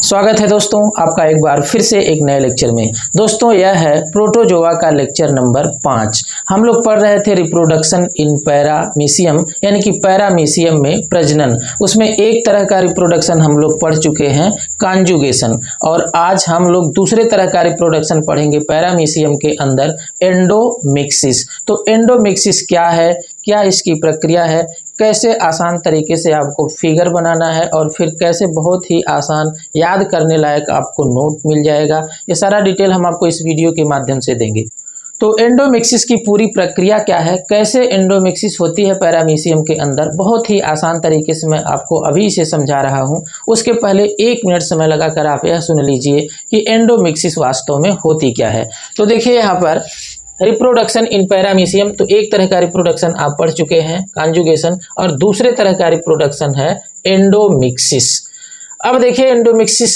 स्वागत है दोस्तों आपका एक बार फिर से एक नए लेक्चर में। दोस्तों यह है प्रोटोजोआ का लेक्चर नंबर 5। हम लोग पढ़ रहे थे रिप्रोडक्शन इन पैरामीशियम, यानी कि पैरामीशियम में प्रजनन। उसमें एक तरह का रिप्रोडक्शन हम लोग पढ़ चुके हैं, कॉन्जुगेशन, और आज हम लोग दूसरे तरह का रिप्रोडक्शन पढ़ेंगे पैरामीशियम के अंदर, एंडोमिक्सिस। तो एंडोमिक्सिस क्या है, क्या इसकी प्रक्रिया है, कैसे आसान तरीके से आपको फिगर बनाना है और फिर कैसे बहुत ही आसान याद करने लायक आपको नोट मिल जाएगा, ये सारा डिटेल हम आपको इस वीडियो के माध्यम से देंगे। तो एंडोमिक्सिस की पूरी प्रक्रिया क्या है, कैसे एंडोमिक्सिस होती है पैरामीशियम के अंदर, बहुत ही आसान तरीके से मैं आपको अभी इसे समझा रहा हूं। उसके पहले 1 मिनट समय लगाकर आप यह सुन लीजिए कि एंडोमिक्सिस वास्तव में होती क्या है। तो देखिए यहाँ पर रिप्रोडक्शन इन पैरामीशियम, तो एक तरह का रिप्रोडक्शन आप पढ़ चुके हैं कॉन्जुगेशन, और दूसरे तरह का रिप्रोडक्शन है एंडोमिक्सिस। अब देखिए एंडोमिक्सिस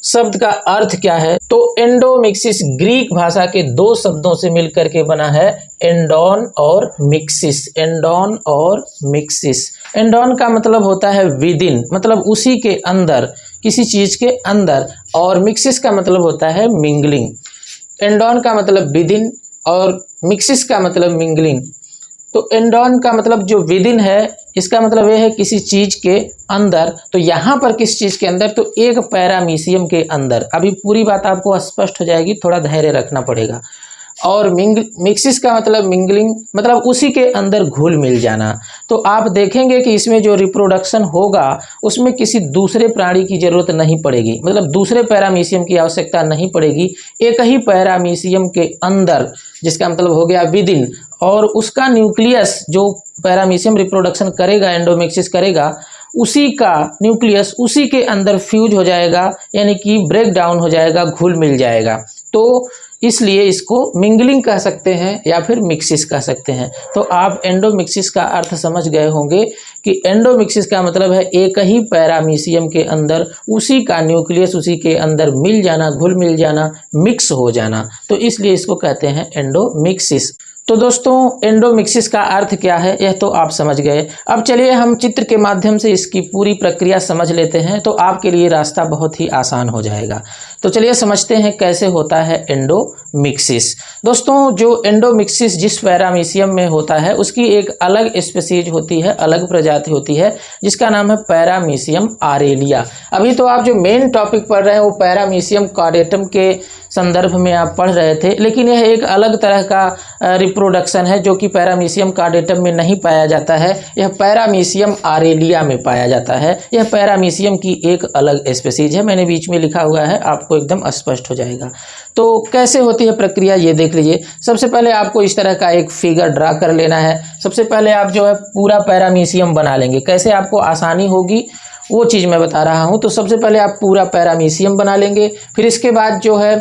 शब्द का अर्थ क्या है। तो एंडोमिक्सिस ग्रीक भाषा के 2 शब्दों से मिलकर के बना है, एंडोन और मिक्सिस। एंडोन और मिक्सिस। एंडोन का मतलब होता है विदिन, मतलब उसी के अंदर, किसी चीज के अंदर, और मिक्सिस का मतलब होता है मिंगलिंग। एंडोन का मतलब विदिन और मिक्सिस का मतलब मिंगलिंग। तो एंडोन का मतलब जो विदिन है, इसका मतलब यह है किसी चीज के अंदर। तो यहाँ पर किस चीज के अंदर, तो एक पैरामीशियम के अंदर। अभी पूरी बात आपको स्पष्ट हो जाएगी, थोड़ा धैर्य रखना पड़ेगा। और मिक्सिस का मतलब मिंगलिंग, मतलब उसी के अंदर घुल मिल जाना। तो आप देखेंगे कि इसमें जो रिप्रोडक्शन होगा उसमें किसी दूसरे प्राणी की जरूरत नहीं पड़ेगी, मतलब दूसरे पैरामीशियम की आवश्यकता नहीं पड़ेगी। एक ही पैरामीशियम के अंदर, जिसका मतलब हो गया विदिन, और उसका न्यूक्लियस जो पैरामीशियम रिप्रोडक्शन करेगा, एंडोमिक्सिस करेगा, उसी का न्यूक्लियस उसी के अंदर फ्यूज हो जाएगा, यानी कि ब्रेक डाउन हो जाएगा, घुल मिल जाएगा। तो इसलिए इसको मिंगलिंग कह सकते हैं या फिर मिक्सिस कह सकते हैं। तो आप एंडोमिक्सिस का अर्थ समझ गए होंगे कि एंडोमिक्सिस का मतलब है एक ही पैरामीशियम के अंदर उसी का न्यूक्लियस उसी के अंदर मिल जाना, घुल मिल जाना, मिक्स हो जाना। तो इसलिए इसको कहते हैं एंडोमिक्सिस। तो दोस्तों एंडोमिक्सिस का अर्थ क्या है यह तो आप समझ गए। अब चलिए हम चित्र के माध्यम से इसकी पूरी प्रक्रिया समझ लेते हैं, तो आपके लिए रास्ता बहुत ही आसान हो जाएगा। तो चलिए समझते हैं कैसे होता है एंडोमिक्सिस। दोस्तों जो एंडोमिक्सिस जिस पैरामीशियम में होता है उसकी एक अलग स्पीशीज होती है, अलग प्रजाति होती है, जिसका नाम है पैरामीशियम आरेलिया। अभी तो आप जो मेन टॉपिक पढ़ रहे हैं वो पैरामीशियम कॉर्डेटम के संदर्भ में आप पढ़ रहे थे, लेकिन यह एक अलग तरह का रिप्रोडक्शन है जो कि पैरामीशियम कॉर्डेटम में नहीं पाया जाता है, यह पैरामीशियम आरेलिया में पाया जाता है। यह पैरामीशियम की एक अलग स्पीशीज है, मैंने बीच में लिखा हुआ है, आपको एकदम स्पष्ट हो जाएगा। तो कैसे होती है प्रक्रिया ये देख लीजिए। सबसे पहले आपको इस तरह का एक फिगर ड्रा कर लेना है। सबसे पहले आप जो है पूरा पैरामीशियम बना लेंगे, कैसे आपको आसानी होगी वो चीज़ मैं बता रहा हूँ। तो सबसे पहले आप पूरा पैरामीशियम बना लेंगे, फिर इसके बाद जो है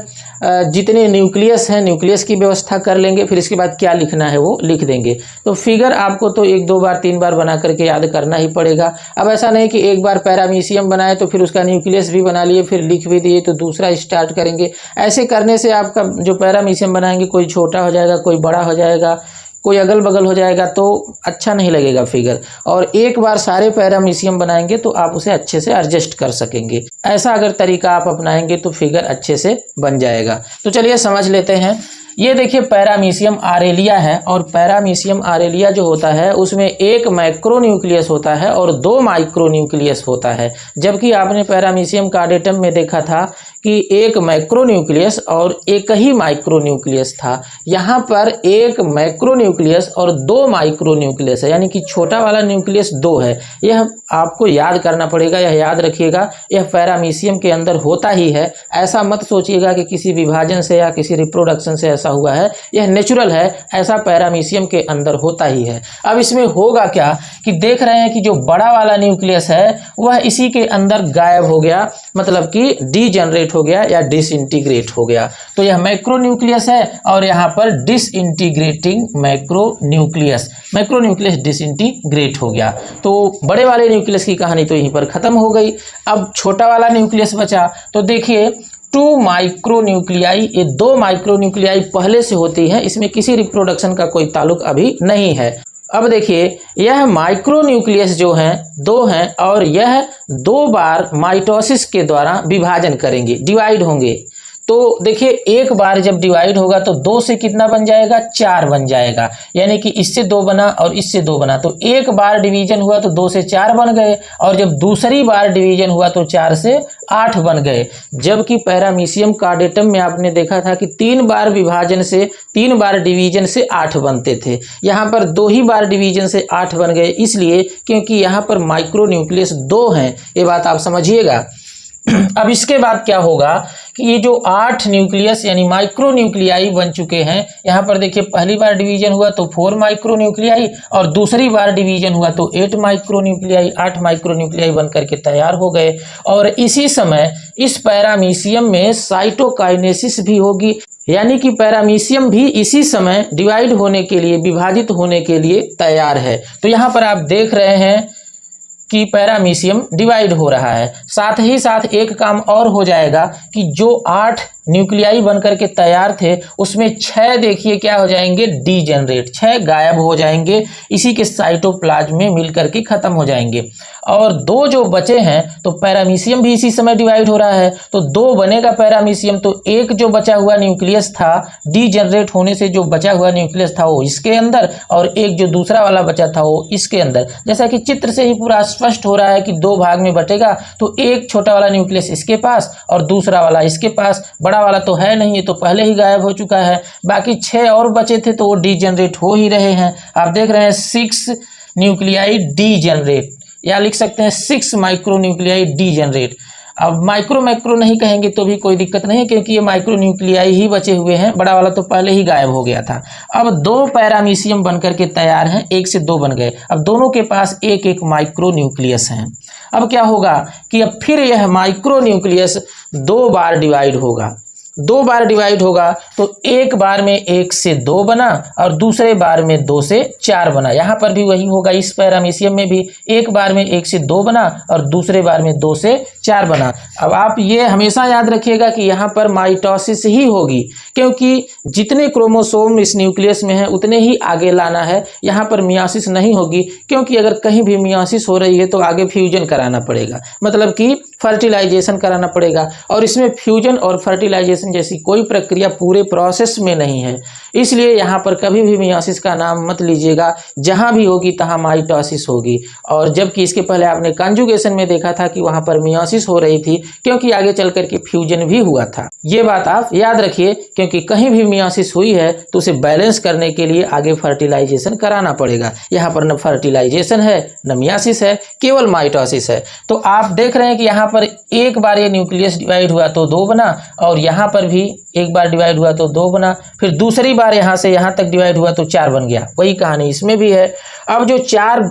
जितने न्यूक्लियस हैं न्यूक्लियस की व्यवस्था कर लेंगे, फिर इसके बाद क्या लिखना है वो लिख देंगे। तो फिगर आपको तो 1, 2 बार 3 बार बना करके याद करना ही पड़ेगा। अब ऐसा नहीं कि एक बार पैरामीशियम बनाए तो फिर उसका न्यूक्लियस भी बना लिए, फिर लिख भी दिए तो दूसरा स्टार्ट करेंगे। ऐसे करने से आपका जो पैरामीशियम बनाएंगे कोई छोटा हो जाएगा, कोई बड़ा हो जाएगा, कोई अगल बगल हो जाएगा, तो अच्छा नहीं लगेगा फिगर। और एक बार सारे पैरामीशियम बनाएंगे तो आप उसे अच्छे से एडजस्ट कर सकेंगे। ऐसा अगर तरीका आप अपनाएंगे तो फिगर अच्छे से बन जाएगा। तो चलिए समझ लेते हैं। ये देखिए पैरामीशियम आरेलिया है, और पैरामीशियम आरेलिया जो होता है उसमें एक मैक्रोन्यूक्लियस होता है और 2 माइक्रोन्यूक्लियस होता है। जबकि आपने पैरामीशियम कॉर्डेटम में देखा था कि एक मैक्रोन्यूक्लियस और एक ही माइक्रोन्यूक्लियस था। यहाँ पर एक मैक्रोन्यूक्लियस और 2 माइक्रोन्यूक्लियस है, यानी कि छोटा वाला न्यूक्लियस 2 है। यह आपको याद करना पड़ेगा, यह याद रखिएगा, यह पैरामीशियम के अंदर होता ही है। ऐसा मत सोचिएगा कि किसी विभाजन से या किसी रिप्रोडक्शन से ऐसा हुआ है, यह नेचुरल है, ऐसा पैरामीशियम के अंदर होता ही है। अब इसमें होगा क्या कि देख रहे हैं कि जो बड़ा वाला न्यूक्लियस है वह इसी के अंदर गायब हो गया, मतलब कि डीजेनरेट हो गया या डिसइंटीग्रेट हो गया। तो यह मैक्रोन्यूक्लियस है और यहाँ पर डिसइंटीग्रेटिंग मैक्रोन्यूक्लियस डिसइंटीग्रेट हो गया। तो बड़े वाले न्यूक्लियस की कहानी तो यहीं पर खत्म हो गई। अब छोटा वाला न्यूक्लियस बचा। तो देखिए 2 माइक्रोन्यूक्लियाई, ये 2 माइक्रोन्यूक्लियाई पहले से होती है, इसमें किसी रिप्रोडक्शन का कोई ताल्लुक अभी नहीं है। अब देखिए यह माइक्रोन्यूक्लियस जो हैं दो हैं और यह 2 बार माइटोसिस के द्वारा विभाजन करेंगे, डिवाइड होंगे। तो देखिए एक बार जब डिवाइड होगा तो 2 से कितना बन जाएगा, 4 बन जाएगा, यानी कि इससे 2 बना और इससे 2 बना, तो एक बार डिवीजन हुआ तो 2 से 4 बन गए, और जब दूसरी बार डिवीजन हुआ तो 4 से 8 बन गए। जबकि पैरामीशियम कार्डेटम में आपने देखा था कि 3 बार विभाजन से 3 बार डिवीजन से 8 बनते थे, यहाँ पर 2 ही बार डिवीजन से 8 बन गए, इसलिए क्योंकि यहाँ पर माइक्रोन्यूक्लियस 2 हैं, ये बात आप समझिएगा। अब इसके बाद क्या होगा कि ये जो 8 न्यूक्लियस यानी माइक्रोन्यूक्लियाई बन चुके हैं, यहाँ पर देखिए पहली बार डिवीजन हुआ तो 4 माइक्रोन्यूक्लियाई और दूसरी बार डिवीजन हुआ तो 8 माइक्रोन्यूक्लियाई, 8 माइक्रोन्यूक्लियाई बन करके तैयार हो गए। और इसी समय इस पैरामीशियम में साइटोकाइनेसिस भी होगी, यानी कि पैरामीशियम भी इसी समय डिवाइड होने के लिए, विभाजित होने के लिए तैयार है। तो यहाँ पर आप देख रहे हैं कि पैरामीशियम डिवाइड हो रहा है। साथ ही साथ एक काम और हो जाएगा कि जो 8 न्यूक्लियाई बनकर के तैयार थे उसमें 6 देखिए क्या हो जाएंगे, डीजेनरेट, 6 गायब हो जाएंगे, इसी के साइटोप्लाज्म में मिल करके खत्म हो जाएंगे। और 2 जो बचे हैं तो पैरामीशियम भी इसी समय डिवाइड हो रहा है, तो 2 बनेगा पैरामीशियम, तो एक जो बचा हुआ न्यूक्लियस था डीजेनरेट होने से जो बचा हुआ न्यूक्लियस था वो इसके अंदर, और एक जो दूसरा वाला बचा था वो इसके अंदर। जैसा कि चित्र से ही पूरा स्पष्ट हो रहा है कि 2 भाग में बटेगा, तो एक छोटा वाला न्यूक्लियस इसके पास और दूसरा वाला इसके पास, बड़ा वाला तो है नहीं, ये तो पहले ही गायब हो चुका है। बाकी 6 और बचे थे तो वो डीजेनरेट हो ही रहे हैं। आप देख रहे हैं 6 न्यूक्लियाई डीजेनरेट, या लिख सकते हैं 6 माइक्रोन्यूक्लियाई डीजेनरेट। अब मैक्रो नहीं कहेंगे तो भी कोई दिक्कत नहीं है, क्योंकि ये माइक्रोन्यूक्लियाई ही बचे हुए हैं, बड़ा वाला तो पहले ही गायब हो गया था। अब 2 पैरामीशियम बनकर के तैयार हैं, 1 से 2 बन गए। अब दोनों के पास एक एक माइक्रोन्यूक्लियस हैं। अब क्या होगा कि अब फिर यह माइक्रोन्यूक्लियस 2 बार डिवाइड होगा। 2 बार डिवाइड होगा तो एक बार में 1 से 2 बना और दूसरे बार में 2 से 4 बना। यहाँ पर भी वही होगा, इस पैरामीशियम में भी एक बार में 1 से 2 बना और दूसरे बार में 2 से 4 बना। अब आप ये हमेशा याद रखिएगा कि यहाँ पर माइटोसिस ही होगी, क्योंकि जितने क्रोमोसोम इस न्यूक्लियस में है उतने ही आगे लाना है, यहाँ पर मियोसिस नहीं होगी, क्योंकि अगर कहीं भी मियोसिस हो रही है तो आगे फ्यूजन कराना पड़ेगा, मतलब कि फर्टिलाइजेशन कराना पड़ेगा, और इसमें फ्यूजन और फर्टिलाइजेशन जैसी कोई प्रक्रिया पूरे प्रोसेस में नहीं है। इसलिए यहाँ पर कभी भी मियोसिस का नाम मत लीजिएगा, जहाँ भी होगी तहाँ माइटोसिस होगी। और जबकि इसके पहले आपने कंजुगेशन में देखा था कि वहाँ पर मियोसिस हो रही थी, क्योंकि आगे चल करके फ्यूजन भी हुआ था। ये बात आप याद रखिए, क्योंकि कहीं भी मियोसिस हुई है तो उसे बैलेंस करने के लिए आगे फर्टिलाइजेशन कराना पड़ेगा। यहाँ पर न फर्टिलाइजेशन है न मियोसिस है, केवल माइटोसिस है। तो आप देख रहे हैं कि यहाँ पर एक बार ये न्यूक्लियस डिवाइड हुआ तो 2 बना, और यहाँ पर भी एक बार डिवाइड हुआ तो 2 बना, फिर दूसरी बार यहाँ से यहाँ तक डिवाइड हुआ तो 4 बन गया। वही कहानी इसमें भी है। अब जो 4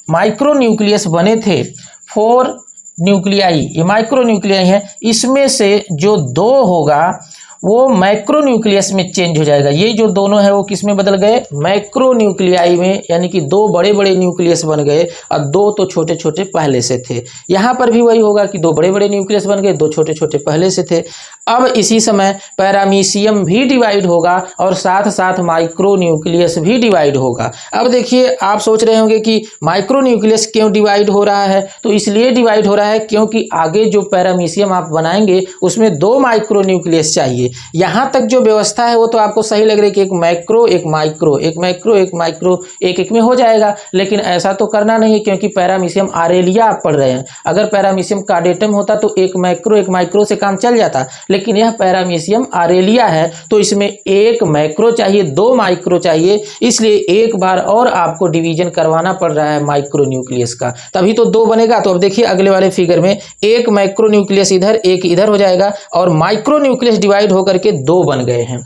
माइक्रोन्यूक्लियस बने थे, 4 न्यूक्लियाई, ये माइक्रोन्यूक्लियाई है, इसमें से जो 2 होगा वो मैक्रोन्यूक्लियस में चेंज हो जाएगा। ये जो दोनों है वो किस में बदल गए, मैक्रोन्यूक्लियाई में, यानी कि 2 बड़े बड़े न्यूक्लियस बन गए और 2 तो छोटे छोटे पहले से थे। यहाँ पर भी वही होगा कि 2 बड़े बड़े न्यूक्लियस बन गए, 2 छोटे छोटे पहले से थे। अब इसी समय पैरामीशियम भी डिवाइड होगा और साथ साथ माइक्रोन्यूक्लियस भी डिवाइड होगा। अब देखिए आप सोच रहे होंगे कि माइक्रोन्यूक्लियस क्यों डिवाइड हो रहा है, तो इसलिए डिवाइड हो रहा है क्योंकि आगे जो पैरामीशियम आप बनाएंगे उसमें 2 माइक्रोन्यूक्लियस चाहिए। यहाँ तक जो व्यवस्था है वो तो आपको सही लग रही है कि एक मैक्रो एक माइक्रो, एक मैक्रो एक माइक्रो, एक एक में हो जाएगा, लेकिन ऐसा तो करना नहीं है, क्योंकि पैरामीशियम आरेलिया आप पढ़ रहे हैं। अगर पैरामीशियम कार्डेटम होता तो एक मैक्रो एक माइक्रो से काम चल जाता, लेकिन यह पैरामीशियम आरेलिया है तो इसमें एक मैक्रो चाहिए, 2 माइक्रो चाहिए, इसलिए एक बार और आपको डिवीजन करवाना पड़ रहा है माइक्रोन्यूक्लियस का, तभी तो 2 बनेगा। तो अब देखिए अगले वाले फिगर में एक मैक्रोन्यूक्लियस इधर एक इधर हो जाएगा और माइक्रोन्यूक्लियस डिवाइड होकर के 2 बन गए हैं।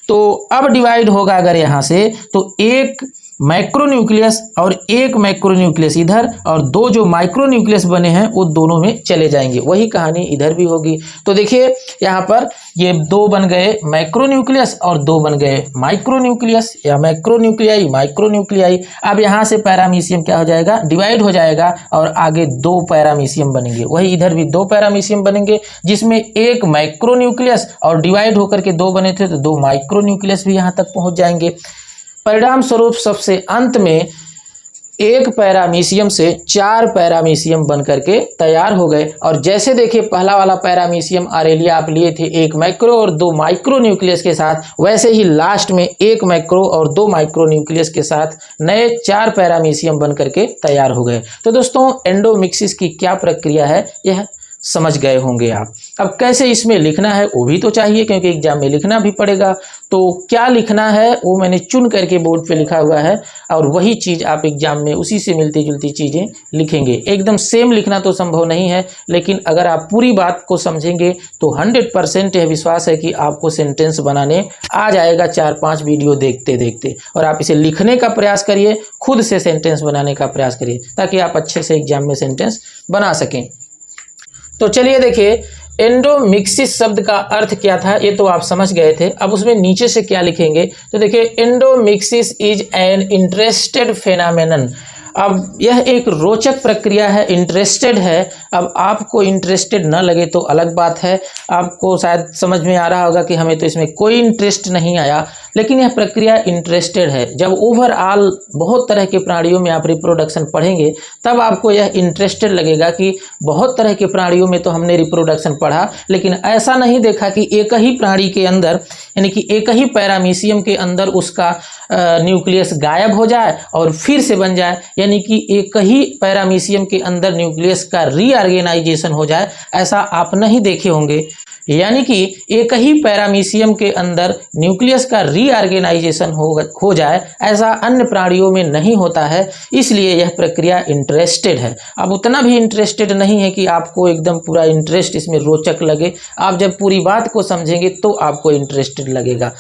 तो अब डिवाइड होगा अगर यहाँ से तो एक मैक्रोन्यूक्लियस और एक मैक्रोन्यूक्लियस इधर, और 2 जो माइक्रोन्यूक्लियस बने हैं वो दोनों में चले जाएंगे। वही कहानी इधर भी होगी। तो देखिए यहाँ पर ये 2 बन गए मैक्रोन्यूक्लियस और 2 बन गए माइक्रोन्यूक्लियस या मैक्रोन्यूक्लियाई माइक्रोन्यूक्लियाई। अब यहाँ से पैरामीशियम क्या हो जाएगा, डिवाइड हो जाएगा और आगे 2 पैरामीशियम बनेंगे। वही इधर भी 2 पैरामीशियम बनेंगे, जिसमें एक मैक्रोन्यूक्लियस और डिवाइड होकर के 2 बने थे तो 2 माइक्रोन्यूक्लियस भी यहाँ तक पहुँच जाएंगे। परिणाम स्वरूप सबसे अंत में एक पैरामीशियम से 4 पैरामीशियम बन करके तैयार हो गए। और जैसे देखिए पहला वाला पैरामीशियम आरेलिया आप लिए थे 1 मैक्रो और 2 माइक्रो न्यूक्लियस के साथ, वैसे ही लास्ट में 1 मैक्रो और 2 माइक्रो न्यूक्लियस के साथ नए 4 पैरामीशियम बन करके तैयार हो गए। तो दोस्तों एंडोमिक्सिस की क्या प्रक्रिया है यह समझ गए होंगे आप। अब कैसे इसमें लिखना है वो भी तो चाहिए, क्योंकि एग्जाम में लिखना भी पड़ेगा। तो क्या लिखना है वो मैंने चुन करके बोर्ड पे लिखा हुआ है, और वही चीज़ आप एग्जाम में उसी से मिलती जुलती चीज़ें लिखेंगे। एकदम सेम लिखना तो संभव नहीं है, लेकिन अगर आप पूरी बात को समझेंगे तो 100% यह विश्वास है कि आपको सेंटेंस बनाने आ जाएगा 4-5 वीडियो देखते देखते। और आप इसे लिखने का प्रयास करिए, खुद से सेंटेंस बनाने का प्रयास करिए, ताकि आप अच्छे से एग्जाम में सेंटेंस बना सकें। तो चलिए देखिए एंडोमिक्सिस शब्द का अर्थ क्या था ये तो आप समझ गए थे। अब उसमें नीचे से क्या लिखेंगे तो देखिए एंडोमिक्सिस इज एन इंटरेस्टेड फेनामेनन। अब यह एक रोचक प्रक्रिया है, इंटरेस्टेड है। अब आपको इंटरेस्टेड न लगे तो अलग बात है, आपको शायद समझ में आ रहा होगा कि हमें तो इसमें कोई इंटरेस्ट नहीं आया, लेकिन यह प्रक्रिया इंटरेस्टेड है। जब ओवरऑल बहुत तरह के प्राणियों में आप रिप्रोडक्शन पढ़ेंगे तब आपको यह इंटरेस्टेड लगेगा कि बहुत तरह के प्राणियों में तो हमने रिप्रोडक्शन पढ़ा, लेकिन ऐसा नहीं देखा कि एक ही प्राणी के अंदर यानी कि एक ही पैरामीशियम के अंदर उसका न्यूक्लियस गायब हो जाए और फिर से बन जाए, यानी कि एक ही पैरामीशियम के अंदर न्यूक्लियस का रीऑर्गेनाइजेशन हो जाए, ऐसा आप नहीं देखे होंगे। यानी कि एक ही पैरामीशियम के अंदर न्यूक्लियस का रीऑर्गेनाइजेशन हो जाए, ऐसा अन्य प्राणियों में नहीं होता है, इसलिए यह प्रक्रिया इंटरेस्टेड है। अब उतना भी इंटरेस्टेड नहीं है कि आपको एकदम पूरा इंटरेस्ट इसमें रोचक लगे, आप जब पूरी बात को समझेंगे तो आपको इंटरेस्टेड लगेगा।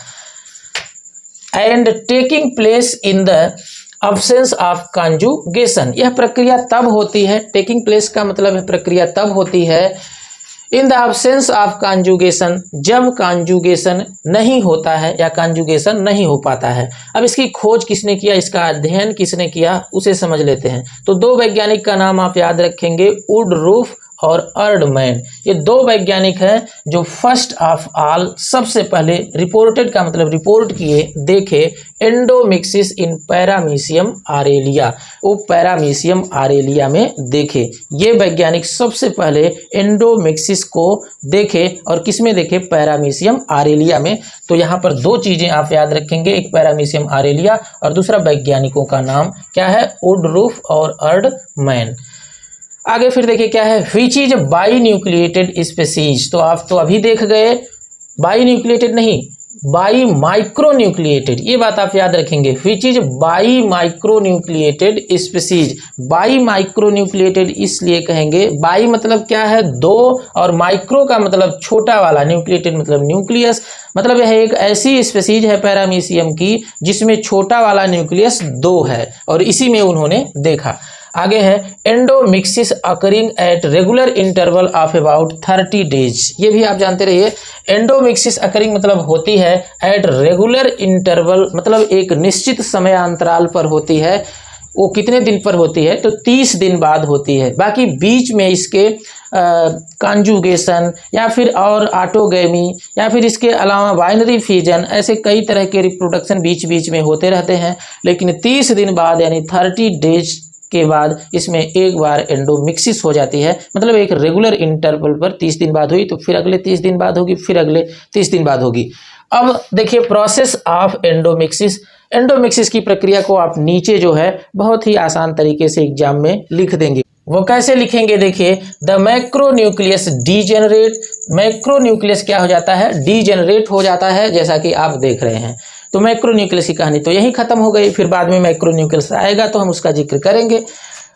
And taking place in the absence of conjugation, यह प्रक्रिया तब होती है, टेकिंग प्लेस का मतलब है प्रक्रिया तब होती है in the absence of conjugation, जब कॉन्जुगेशन नहीं होता है या कॉन्जुगेशन नहीं हो पाता है। अब इसकी खोज किसने किया, इसका अध्ययन किसने किया, उसे समझ लेते हैं। तो 2 वैज्ञानिक का नाम आप याद रखेंगे, वुडरूफ और अर्डमैन। ये 2 वैज्ञानिक हैं जो फर्स्ट ऑफ ऑल सबसे पहले रिपोर्टेड का मतलब रिपोर्ट किए, देखे एंडोमिक्सिस इन पैरामीशियम आरेलिया, वो पैरामीशियम आरेलिया में देखे। ये वैज्ञानिक सबसे पहले एंडोमिक्सिस को देखे, और किस में देखे, पैरामीशियम आरेलिया में। तो यहाँ पर 2 चीजें आप याद रखेंगे, एक पैरामीशियम आरेलिया और दूसरा वैज्ञानिकों का नाम क्या है, वुडरूफ और अर्डमैन। आगे फिर देखिए क्या है, which is by nucleated species. तो आप तो अभी देख गए बाई न्यूक्लिएटेड नहीं, बाई माइक्रो न्यूक्लिएटेड, ये बात आप याद रखेंगे। Which is by micro nucleated species. By micro nucleated इसलिए कहेंगे, बाई मतलब क्या है 2, और माइक्रो का मतलब छोटा वाला, न्यूक्लिएटेड मतलब न्यूक्लियस, मतलब यह एक ऐसी स्पीसीज है पैरामीशियम की जिसमें छोटा वाला न्यूक्लियस 2 है, और इसी में उन्होंने देखा। आगे है endomixis occurring at regular interval of about 30 days. ये भी आप जानते रहिए, एंडोमिक्सिस अकरिंग मतलब होती है एट रेगुलर इंटरवल, मतलब एक निश्चित समय अंतराल पर होती है। वो कितने दिन पर होती है तो 30 दिन बाद होती है। बाकी बीच में इसके कॉन्जुगेशन या फिर और ऑटोगैमी या फिर इसके अलावा बाइनरी फ्यूजन, ऐसे कई तरह के रिप्रोडक्शन बीच बीच में होते रहते हैं, लेकिन 30 दिन बाद यानी 30 डेज के बाद इसमें एक बार एंडोमिक्सिस हो जाती है। मतलब एक रेगुलर इंटरवल पर 30 दिन बाद हुई तो फिर अगले 30 दिन बाद होगी, फिर अगले 30 दिन बाद होगी। अब देखिए प्रोसेस ऑफ एंडोमिक्सिस। एंडोमिक्सिस की प्रक्रिया को आप नीचे जो है बहुत ही आसान तरीके से एग्जाम में लिख देंगे। वो कैसे लिखेंगे, देखिए द मैक्रोन्यूक्लियस डीजेनरेट। मैक्रोन्यूक्लियस क्या हो जाता है, डीजेनरेट हो जाता है, जैसा कि आप देख रहे हैं। तो मैक्रोन्यूक्लियस की कहानी तो यही खत्म हो गई, फिर बाद में मैक्रोन्यूक्लियस आएगा तो हम उसका जिक्र करेंगे।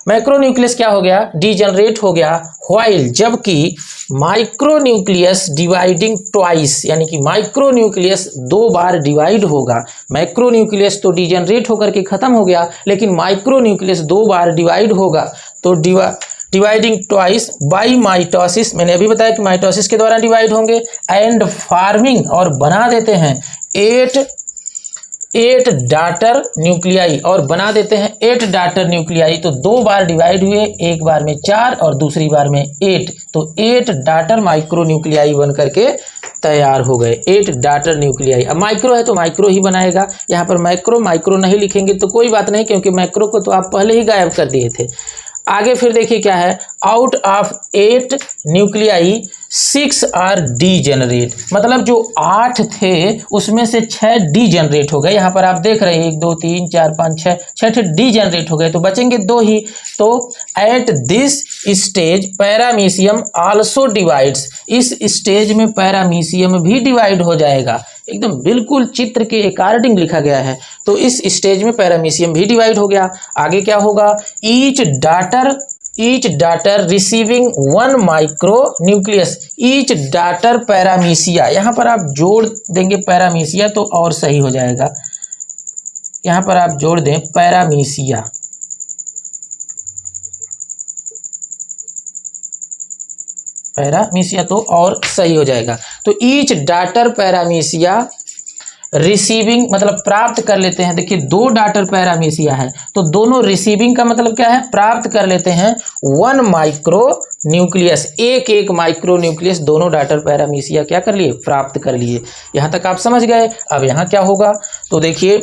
मैक्रोन्यूक्लियस क्या हो गया, डीजेनरेट हो गया, व्हाइल जबकि माइक्रोन्यूक्लियस डिवाइडिंग ट्वाइस, यानी कि माइक्रोन्यूक्लियस 2 बार डिवाइड होगा। मैक्रोन्यूक्लियस तो डीजेनरेट होकर के खत्म हो गया, लेकिन माइक्रोन्यूक्लियस 2 बार डिवाइड होगा। तो डिवाइडिंग ट्वाइस बाई माइटोसिस, मैंने अभी बताया कि माइटोसिस के द्वारा डिवाइड होंगे, एंड फार्मिंग, और बना देते हैं 8 डाटर न्यूक्लियाई, और बना देते हैं 8 डाटर न्यूक्लियाई। तो 2 बार डिवाइड हुए, एक बार में 4 और दूसरी बार में 8, तो 8 डाटर माइक्रो न्यूक्लियाई बन करके तैयार हो गए, 8 डॉटर न्यूक्लियाई। अब माइक्रो है तो माइक्रो ही बनाएगा, यहाँ पर माइक्रो माइक्रो नहीं लिखेंगे तो कोई बात नहीं, क्योंकि माइक्रो को तो आप पहले ही गायब कर दिए थे। आगे फिर देखिए क्या है, out of 8 nuclei 6 are degenerate, मतलब जो 8 थे उसमें से 6 डीजेनरेट हो गए। यहाँ पर आप देख रहे हैं 1 2 3 4 5 6 डीजेनरेट हो गए, तो बचेंगे 2 ही। तो at this stage paramecium also divides, इस स्टेज में पैरामीशियम भी डिवाइड हो जाएगा, एकदम बिल्कुल चित्र के अकॉर्डिंग लिखा गया है। तो इस स्टेज में पैरामीशियम भी डिवाइड हो गया। आगे क्या होगा, each daughter receiving 1 micro nucleus, each daughter पैरामीशिया, यहाँ पर आप जोड़ देंगे पैरामीशिया तो और सही हो जाएगा, यहाँ पर आप जोड़ दें पैरामीशिया, पैरामीशिया तो और सही हो जाएगा। तो ईच डाटर पैरामीशिया रिसीविंग मतलब प्राप्त कर लेते हैं। देखिए 2 डाटर पैरामीशिया है तो दोनों रिसीविंग का मतलब क्या है, प्राप्त कर लेते हैं 1 माइक्रो न्यूक्लियस, एक माइक्रो न्यूक्लियस दोनों डाटर पैरामीशिया क्या कर लिए, प्राप्त कर लिए। यहाँ तक आप समझ गए। अब यहाँ क्या होगा, तो देखिए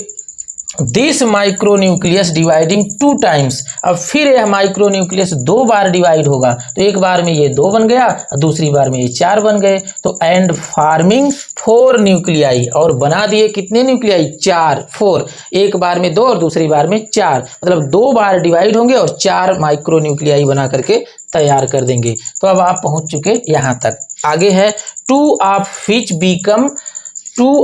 this micro nucleus dividing 2 times, अब फिर यह माइक्रो न्यूक्लियस 2 बार डिवाइड होगा, तो एक बार में ये 2 बन गया, दूसरी बार में ये 4 बन गए। तो एंड फार्मिंग 4 न्यूक्लियाई, और बना दिए कितने न्यूक्लियाई, 4 एक बार में 2 और दूसरी बार में 4, मतलब 2 बार डिवाइड होंगे और 4 माइक्रो न्यूक्लियाई बना करके तैयार कर देंगे। तो अब आप पहुंच चुके यहाँ तक। आगे है 2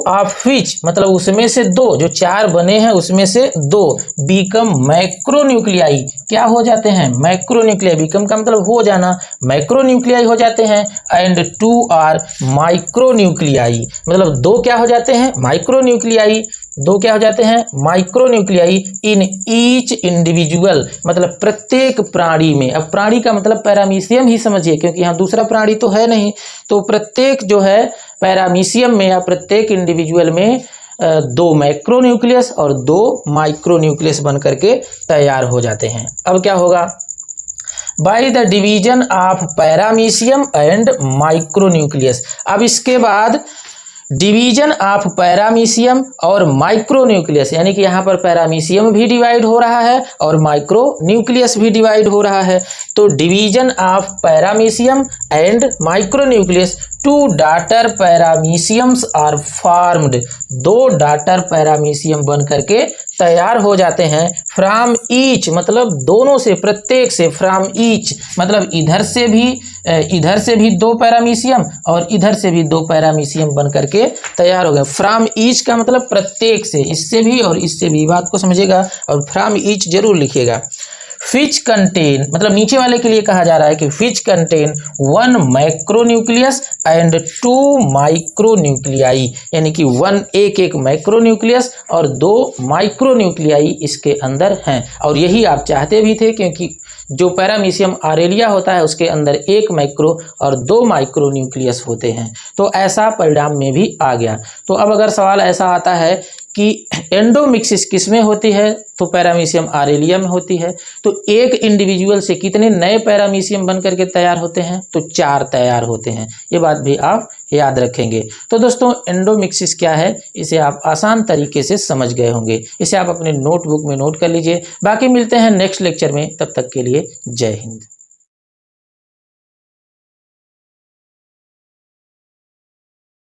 ऑफ विच मतलब उसमें से 2, जो 4 बने हैं उसमें से 2 बीकम मैक्रो न्यूक्लियाई, क्या हो जाते हैं, मैक्रो न्यूक्लियाई। बीकम का मतलब हो जाना, मैक्रो न्यूक्लियाई हो जाते हैं। एंड 2 आर माइक्रो न्यूक्लियाई, मतलब 2 क्या हो जाते हैं, माइक्रो न्यूक्लियाई, 2 क्या हो जाते हैं, micro nuclei in each individual, मतलब प्रत्येक प्राणी में। अब प्राणी का मतलब पैरामीशियम ही समझिए, क्योंकि यहाँ दूसरा प्राणी तो है नहीं, तो प्रत्येक जो है पैरामीशियम में या प्रत्येक इंडिविजुअल में 2 मैक्रो न्यूक्लियस और 2 माइक्रो न्यूक्लियस बन करके तैयार हो जाते हैं। अब क्या होगा, by the division of paramecium and micro nucleus, अब इसके बाद डिवीजन ऑफ पैरामीशियम और माइक्रो न्यूक्लियस, यानी कि यहाँ पर पैरामीशियम भी डिवाइड हो रहा है और माइक्रो न्यूक्लियस भी डिवाइड हो रहा है। तो division of paramecium and micro nucleus, 2 daughter parameciums are formed, 2 daughter paramecium बन करके तैयार हो जाते हैं। फ्रॉम ईच मतलब दोनों से, प्रत्येक से, फ्रॉम ईच मतलब इधर से भी 2 पैरामीशियम और इधर से भी 2 पैरामीशियम बन करके तैयार हो गए। फ्रॉम ईच का मतलब प्रत्येक से, इससे भी और इससे भी, बात को समझिएगा और फ्रॉम ईच जरूर लिखिएगा। फिच कंटेन मतलब नीचे वाले के लिए कहा जा रहा है कि Fitch contain 1 micro nucleus and 2 micro nuclei, यानी कि 1 माइक्रो न्यूक्लियस और 2 माइक्रो न्यूक्लियाई इसके अंदर हैं। और यही आप चाहते भी थे, क्योंकि जो पैरामीशियम आरेलिया होता है उसके अंदर 1 माइक्रो और 2 माइक्रो न्यूक्लियस होते हैं। तो ऐसा परिणाम में भी आ गया। तो अब अगर सवाल ऐसा आता है कि एंडोमिक्सिस किस में होती है, तो पैरामीशियम आरेलिया में होती है। तो एक इंडिविजुअल से कितने नए पैरामीशियम बन करके तैयार होते हैं, तो 4 तैयार होते हैं। ये बात भी आप याद रखेंगे। तो दोस्तों एंडोमिक्सिस क्या है, इसे आप आसान तरीके से समझ गए होंगे। इसे आप अपने नोटबुक में नोट कर लीजिए। बाकी मिलते हैं नेक्स्ट लेक्चर में, तब तक के लिए जय हिंद।